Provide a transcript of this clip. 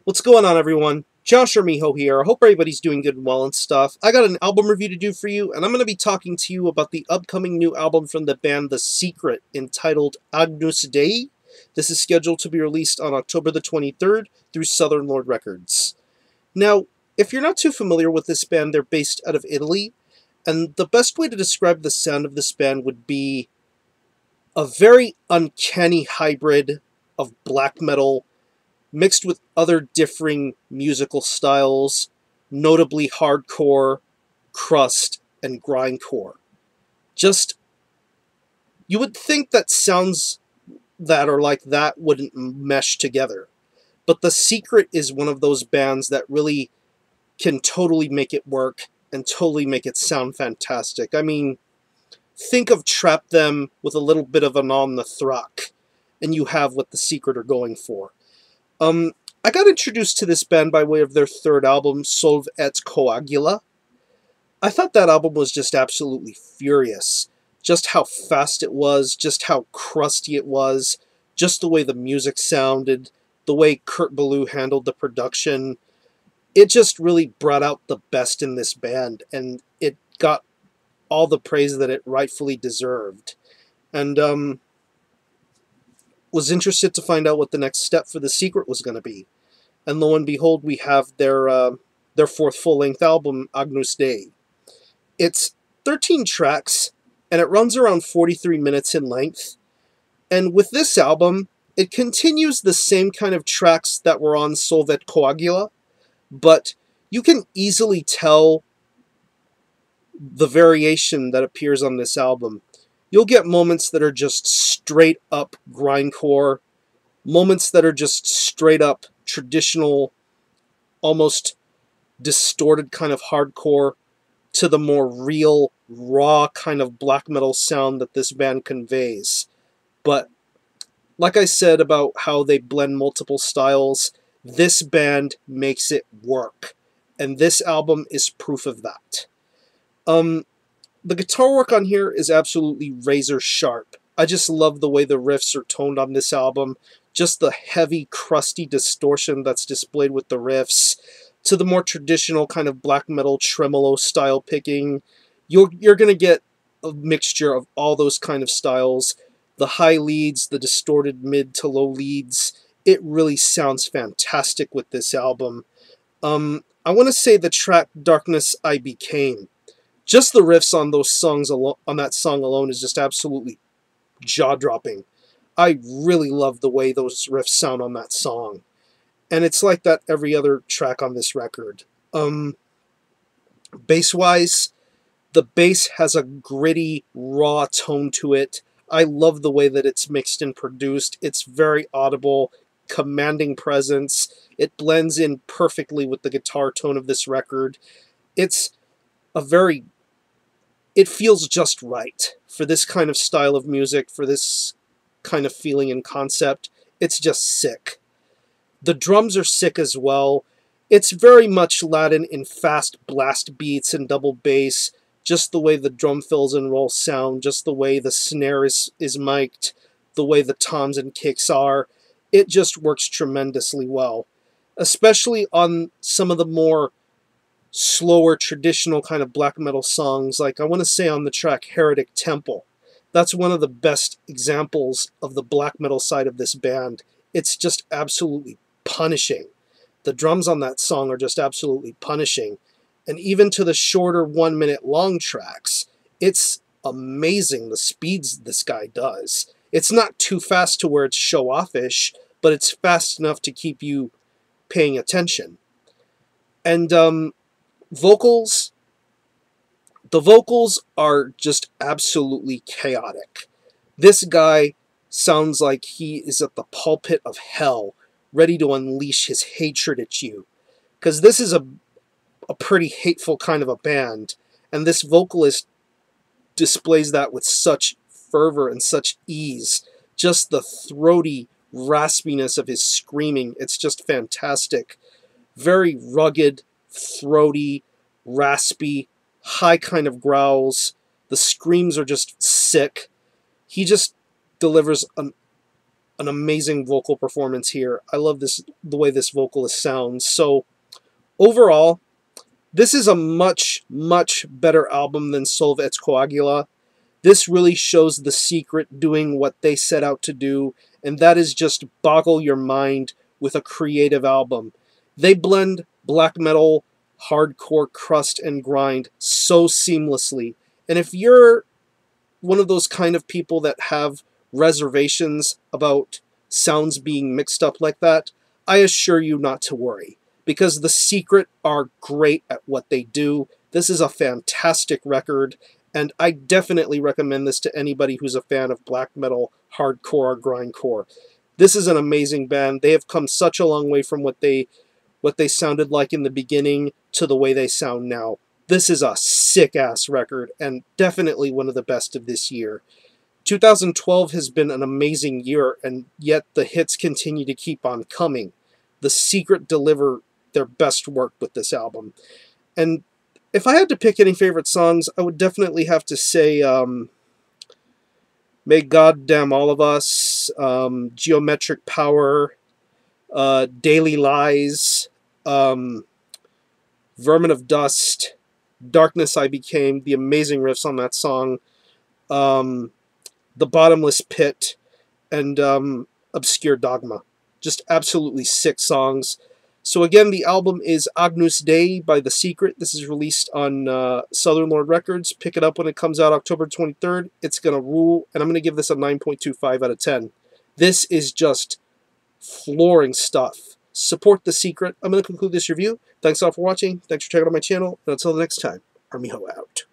What's going on, everyone? Josh or Miho here. I hope everybody's doing good and well and stuff. I got an album review to do for you, and I'm going to be talking to you about the upcoming new album from the band The Secret, entitled Agnus Dei. This is scheduled to be released on October the 23rd through Southern Lord Records. Now, if you're not too familiar with this band, they're based out of Italy, and the best way to describe the sound of this band would be a very uncanny hybrid of black metal mixed with other differing musical styles, notably hardcore, crust, and grindcore. Just, you would think that sounds that are like that wouldn't mesh together. But The Secret is one of those bands that really can totally make it work and totally make it sound fantastic. I mean, think of Trap Them with a little bit of an on the throck, and you have what The Secret are going for. I got introduced to this band by way of their third album, Solve et Coagula. I thought that album was just absolutely furious. Just how fast it was, just how crusty it was, just the way the music sounded, the way Kurt Ballou handled the production. It just really brought out the best in this band, and it got all the praise that it rightfully deserved. And was interested to find out what the next step for The Secret was going to be. And lo and behold, we have their fourth full-length album, Agnus Dei. It's 13 tracks, and it runs around 43 minutes in length. And with this album, it continues the same kind of tracks that were on Solve et Coagula, but you can easily tell the variation that appears on this album. You'll get moments that are just straight up grindcore, moments that are just straight up traditional, almost distorted kind of hardcore, to the more real, raw kind of black metal sound that this band conveys. But like I said about how they blend multiple styles, this band makes it work. And this album is proof of that. The guitar work on here is absolutely razor sharp. I just love the way the riffs are toned on this album. Just the heavy, crusty distortion that's displayed with the riffs, to the more traditional kind of black metal tremolo style picking. You're going to get a mixture of all those kind of styles. The high leads, the distorted mid to low leads. It really sounds fantastic with this album. I want to say the track Darkness I Became. Just the riffs on those songs on that song alone is just absolutely jaw-dropping. I really love the way those riffs sound on that song. And it's like that every other track on this record. Bass-wise, the bass has a gritty, raw tone to it. I love the way that it's mixed and produced. It's very audible, commanding presence. It blends in perfectly with the guitar tone of this record. It feels just right for this kind of style of music, for this kind of feeling and concept. It's just sick. The drums are sick as well. It's very much Latin in fast blast beats and double bass, just the way the drum fills and rolls sound, just the way the snare is mic'd, the way the toms and kicks are. It just works tremendously well, especially on some of the more slower, traditional kind of black metal songs, like I want to say on the track Heretic Temple. That's one of the best examples of the black metal side of this band. It's just absolutely punishing. The drums on that song are just absolutely punishing. And even to the shorter 1 minute long tracks, it's amazing the speeds this guy does. It's not too fast to where it's show-off-ish, but it's fast enough to keep you paying attention. And vocals, the vocals are just absolutely chaotic. This guy sounds like he is at the pulpit of hell, ready to unleash his hatred at you. Because this is a pretty hateful kind of a band, and this vocalist displays that with such fervor and such ease. Just the throaty raspiness of his screaming, it's just fantastic. Very rugged, throaty, raspy, high kind of growls. The screams are just sick. He just delivers an an amazing vocal performance here. I love the way this vocalist sounds. So overall, this is a much, much better album than Solve et Coagula. This really shows The Secret doing what they set out to do, and that is just boggle your mind with a creative album. They blend black metal, hardcore, crust, and grind so seamlessly. And if you're one of those kind of people that have reservations about sounds being mixed up like that, I assure you not to worry, because The Secret are great at what they do. This is a fantastic record, and I definitely recommend this to anybody who's a fan of black metal, hardcore, or grindcore. This is an amazing band. They have come such a long way from what they sounded like in the beginning to the way they sound now. This is a sick-ass record, and definitely one of the best of this year. 2012 has been an amazing year, and yet the hits continue to keep on coming. The Secret deliver their best work with this album. And if I had to pick any favorite songs, I would definitely have to say May God Damn All of Us, Geometric Power, Daily Lies, Vermin of Dust, Darkness I Became, the amazing riffs on that song, The Bottomless Pit, and Obscure Dogma. Just absolutely sick songs. So again, the album is Agnus Dei by The Secret. This is released on Southern Lord Records. Pick it up when it comes out October 23rd. It's going to rule, and I'm going to give this a 9.25 out of 10. This is just flooring stuff. Support The Secret. I'm going to conclude this review. Thanks all for watching. Thanks for checking out my channel. And until the next time, Armijo out.